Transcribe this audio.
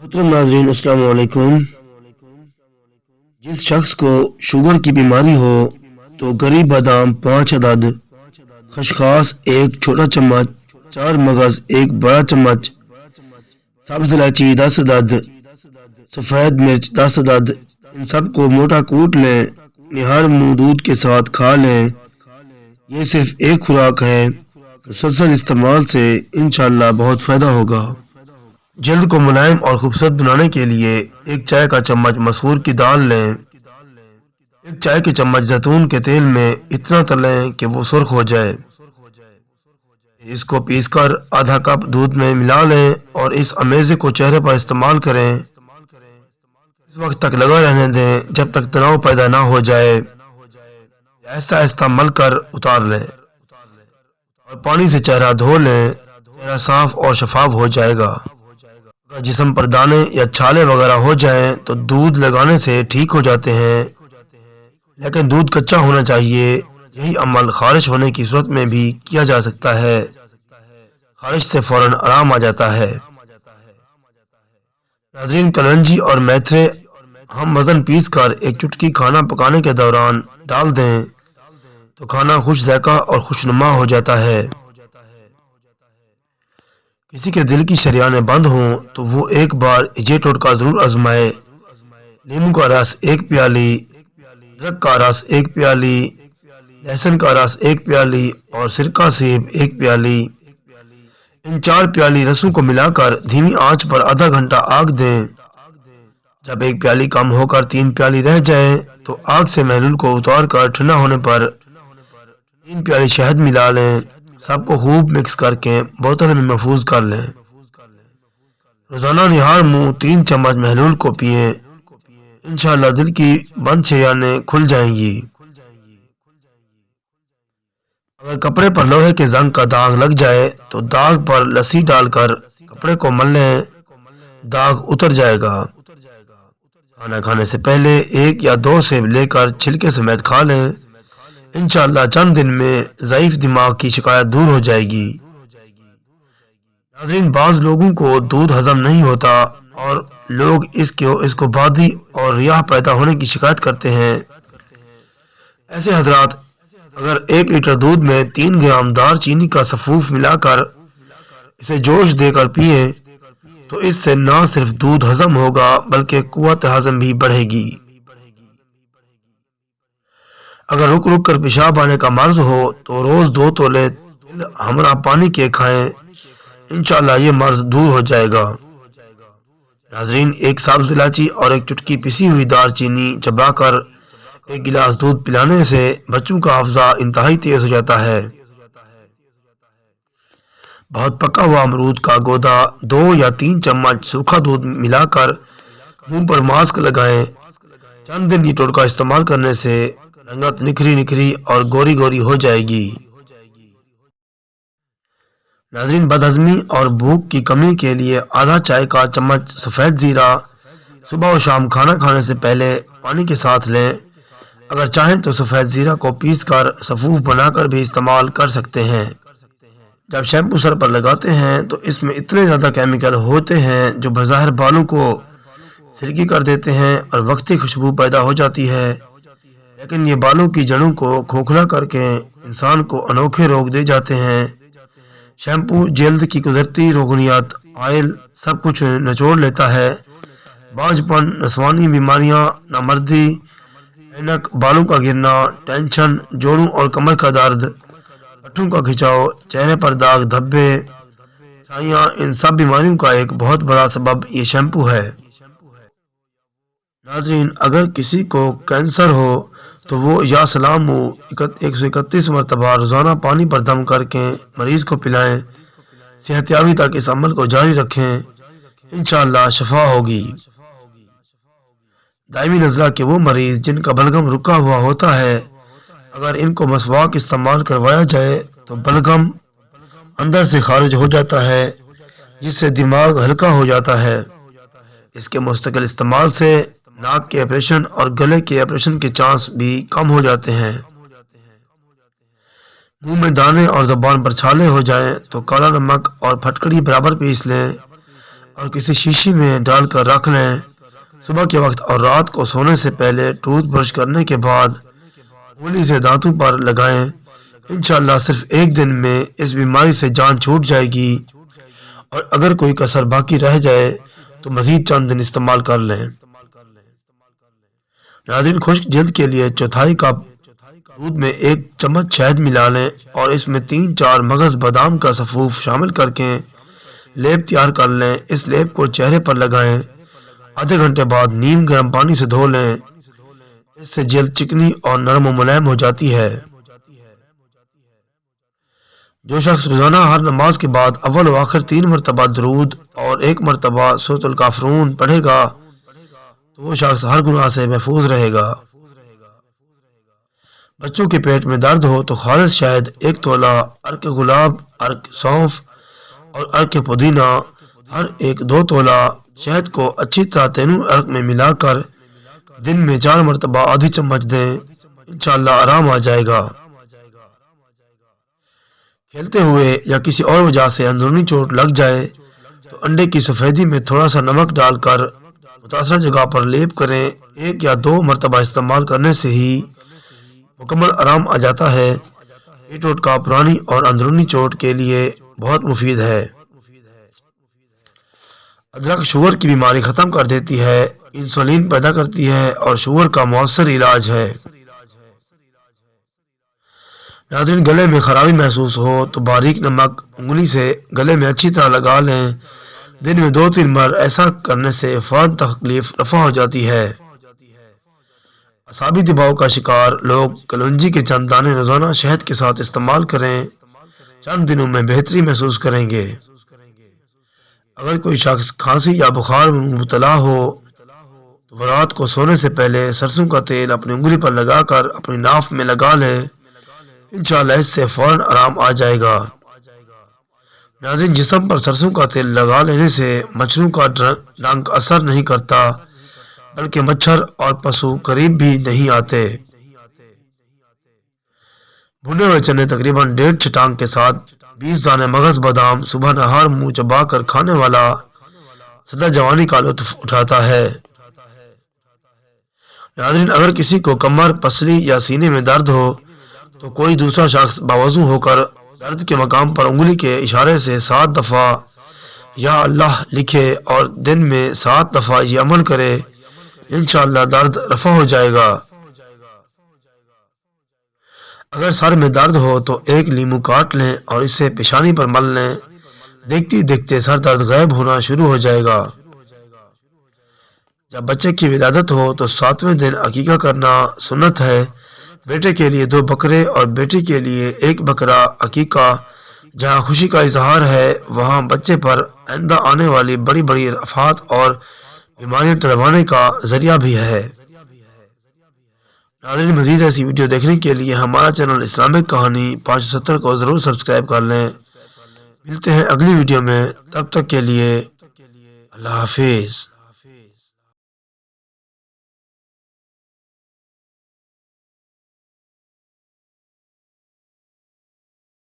محترم ناظرین السلام علیکم۔ جس شخص کو شوگر کی بیماری ہو تو گری بادام 5 عدد، خشخاش 1 چھوٹا چمچ، 4 مغز 1 بڑا چمچ، سبز الائچی 10 عدد، سفید مرچ 10 عدد، ان سب کو موٹا کوٹ لیں، نہار منہ دودھ کے ساتھ کھا لیں۔ یہ صرف ایک خوراک ہے، مسلسل استعمال سے انشاءاللہ بہت فائدہ ہوگا۔ جلد کو ملائم اور خوبصورت بنانے کے لیے 1 چائے کا چمچ مسور کی دال لیں، 1 چائے کے چمچ زیتون کے تیل میں اتنا تلیں کہ وہ سرخ ہو جائے۔ اس کو پیس کر آدھا کپ دودھ میں ملا لیں اور اس امیزے کو چہرے پر استعمال کریں۔ اس وقت تک لگا رہنے دیں جب تک تناؤ پیدا نہ ہو جائے۔ آہستہ آہستہ مل کر اتار لیں اور پانی سے چہرہ دھو لیں، چہرہ صاف اور شفاف ہو جائے گا۔ اگر جسم پر دانے یا چھالے وغیرہ ہو جائیں تو دودھ لگانے سے ٹھیک ہو جاتے ہیں، لیکن دودھ کچا ہونا چاہیے۔ یہی عمل خارش ہونے کی صورت میں بھی کیا جا سکتا ہے، خارش سے فوراً آرام آ جاتا ہے۔ ناظرین، کلونجی اور میتھرے ہم وزن پیس کر 1 چٹکی کھانا پکانے کے دوران ڈال دیں تو کھانا خوش ذائقہ اور خوشنما ہو جاتا ہے۔ کسی کے دل کی شریانیں بند ہوں تو وہ ایک بار یہ ٹوٹکا ضرور آزمائے۔ لیموں کا رس 1 پیالی، ادرک کا رس 1 پیالی، لہسن کا رس 1 پیالی اور سرکہ سیب 1 پیالی۔ ان 4 پیالی رسوں کو ملا کر دھیمی آنچ پر آدھا گھنٹہ آگ دیں۔ جب 1 پیالی کم ہو کر 3 پیالی رہ جائیں تو آگ سے محلول کو اتار کر ٹھنڈا ہونے پر 3 پیالی شہد ملا لیں۔ سب کو خوب مکس کر کے بوتل میں محفوظ کر لیں۔ روزانہ نہار منہ 3 چمچ محلول کو پئیں، انشاءاللہ دل کی بند شریانیں کھل جائیں گی۔ اگر کپڑے پر لوہے کے زنگ کا داغ لگ جائے تو داغ پر لسی ڈال کر کپڑے کو مل لیں، داغ اتر جائے گا۔ کھانا کھانے سے پہلے 1 یا 2 سیب لے کر چھلکے سمیت کھا لیں، انشاءاللہ چند دن میں ضعیف دماغ کی شکایت دور ہو جائے گی۔ ناظرین، بعض لوگوں کو دودھ ہضم نہیں ہوتا اور لوگ اس کو بادی اور ریاح پیدا ہونے کی شکایت کرتے ہیں۔ ایسے حضرات اگر 1 لیٹر دودھ میں 3 گرام دار چینی کا سفوف ملا کر اسے جوش دے کر پئیں تو اس سے نہ صرف دودھ ہضم ہوگا بلکہ قوت ہضم بھی بڑھے گی۔ اگر رک رک کر پیشاب آنے کا مرض ہو تو روز 2 تولے تل ہمراہ پانی کے کھائیں، انشاءاللہ یہ مرض دور ہو جائے گا۔ ناظرین، 1 سبز الائچی اور 1 چٹکی پسی ہوئی دار چینی چبا کر 1 گلاس دودھ پلانے سے بچوں کا حافظہ انتہائی تیز ہو جاتا ہے۔ بہت پکا ہوا امرود کا گودا 2 یا 3 چمچ سوکھا دودھ ملا کر منہ پر ماسک لگائیں۔ چند دن یہ ٹوٹکا استعمال کرنے سے رنگت نکھری اور گوری گوری ہو جائے گی۔ ناظرین، بدہضمی اور بھوک کی کمی کے لیے آدھا چائے کا چمچ سفید زیرہ صبح و شام کھانا کھانے سے پہلے پانی کے ساتھ لیں۔ اگر چاہیں تو سفید زیرہ کو پیس کر سفوف بنا کر بھی استعمال کر سکتے ہیں۔ جب شیمپو سر پر لگاتے ہیں تو اس میں اتنے زیادہ کیمیکل ہوتے ہیں جو بظاہر بالوں کو سلکی کر دیتے ہیں اور وقتی خوشبو پیدا ہو جاتی ہے، لیکن یہ بالوں کی جڑوں کو کھوکھلا کر کے انسان کو انوکھے روگ دے جاتے ہیں۔ شیمپو جلد کی قدرتی روغنیات، آئل سب کچھ نچوڑ لیتا ہے۔ بانجھ پن، نسوانی بیماریاں، نامردی، اینک، بالوں کا گرنا، ٹینشن، جوڑوں اور کمر کا درد، پٹھوں کا کھچاؤ، چہرے پر داغ دھبے، چھائیاں، ان سب بیماریوں کا ایک بہت بڑا سبب یہ شیمپو ہے۔ ناظرین، اگر کسی کو کینسر ہو تو وہ یا سلام 131 مرتبہ روزانہ پانی پر دم کر کے مریض کو پلائیں۔ صحت یابی تک اس عمل کو جاری رکھیں، انشاءاللہ شفا ہوگی۔ دائمی نزلہ کے وہ مریض جن کا بلغم رکا ہوا ہوتا ہے، اگر ان کو مسواک استعمال کروایا جائے تو بلغم اندر سے خارج ہو جاتا ہے، جس سے دماغ ہلکا ہو جاتا ہے۔ اس کے مستقل استعمال سے ناک کے آپریشن اور گلے کے آپریشن کے چانس بھی کم ہو جاتے ہیں۔ منہ میں دانے اور زبان پر چھالے ہو جائیں تو کالا نمک اور پھٹکڑی برابر پیس لیں اور کسی شیشی میں ڈال کر رکھ لیں۔ صبح کے وقت اور رات کو سونے سے پہلے ٹوتھ برش کرنے کے بعد انگلی سے دانتوں پر لگائیں۔ انشاءاللہ صرف ایک دن میں اس بیماری سے جان چھوٹ جائے گی، اور اگر کوئی کسر باقی رہ جائے تو مزید چند دن استعمال کر لیں۔ ناظرین، خشک جلد کے لیے چوتھائی کپ دودھ میں 1 چمچ شہد ملا لیں اور اس میں 3-4 مغز بادام کا سفوف شامل کر کے لیپ تیار کر لیں۔ اس لیپ کو چہرے پر لگائیں۔ آدھے گھنٹے بعد نیم گرم پانی سے دھو لیں، اس سے جلد چکنی اور نرم و ملائم ہو جاتی ہے۔ جو شخص روزانہ ہر نماز کے بعد اول و آخر 3 مرتبہ درود اور 1 مرتبہ سورۃ الکافرون پڑھے گا تو وہ شخص ہر گناہ سے محفوظ رہے گا۔ بچوں کے پیٹ میں درد ہو تو خالص شہد 1 تولہ، عرق گلاب، عرق سونف اور عرق پودینہ ہر ایک 2 تولہ شہد کو اچھی طرح تینوں عرق میں ملا کر دن میں 4 مرتبہ آدھی چمچ دیں۔ انشاءاللہ آرام آ جائے گا۔ کھیلتے ہوئے یا کسی اور وجہ سے اندرونی چوٹ لگ جائے تو انڈے کی سفیدی میں تھوڑا سا نمک ڈال کر متاثرہ جگہ پر لیپ کریں۔ 1 یا 2 مرتبہ استعمال کرنے سے ہی مکمل آرام آ جاتا ہے۔ یہ ٹوٹکا پرانی اور اندرونی چوٹ کے لیے بہت مفید ہے۔ ادرک شوگر کی بیماری ختم کر دیتی ہے، انسولین پیدا کرتی ہے اور شوگر کا مؤثر علاج ہے۔ ناظرین، گلے میں خرابی محسوس ہو تو باریک نمک انگلی سے گلے میں اچھی طرح لگا لیں۔ دن میں 2-3 بار ایسا کرنے سے فوراً تکلیف رفع ہو جاتی ہے۔ اعصابی دباؤ کا شکار لوگ کلونجی کے چند دانے روزانہ شہد کے ساتھ استعمال کریں، چند دنوں میں بہتری محسوس کریں گے۔ اگر کوئی شخص کھانسی یا بخار میں مبتلا ہو تو رات کو سونے سے پہلے سرسوں کا تیل اپنی انگلی پر لگا کر اپنی ناف میں لگا لے، انشاءاللہ اس سے فوراً آرام آ جائے گا۔ ناظرین، جسم پر سرسوں کا تیل لگا لینے سے مچھروں کا ڈنک اثر نہیں کرتا، بلکہ مچھر اور پسو قریب بھی نہیں آتے۔ بھنے ہوئے چنے تقریباً 1.5 چھٹانگ کے ساتھ 20 دانے مغز بادام صبح نہار منہ چبا کر کھانے والا سدا جوانی کا لطف اٹھاتا ہے۔ ناظرین، اگر کسی کو کمر، پسلی یا سینے میں درد ہو تو کوئی دوسرا شخص باوضو ہو کر درد کے مقام پر انگلی کے اشارے سے 7 دفعہ یا اللہ لکھے اور دن میں 7 دفعہ یہ عمل کرے، انشاءاللہ درد رفع ہو جائے گا۔ اگر سر میں درد ہو تو 1 لیمو کاٹ لیں اور اسے پیشانی پر مل لیں، دیکھتے دیکھتے سر درد غائب ہونا شروع ہو جائے گا۔ جب بچے کی ولادت ہو تو 7ویں دن عقیقہ کرنا سنت ہے۔ بیٹے کے لیے 2 بکرے اور بیٹی کے لیے 1 بکرا عقیقہ جہاں خوشی کا اظہار ہے، وہاں بچے پر آئندہ آنے والی بڑی بڑی آفات اور بیماریاں ٹلوانے کا ذریعہ بھی ہے۔ ناظرین، مزید ایسی ویڈیو دیکھنے کے لیے ہمارا چینل اسلامک کہانی 570 کو ضرور سبسکرائب کر لیں۔ ملتے ہیں اگلی ویڈیو میں، تب تک کے لیے اللہ حافظ۔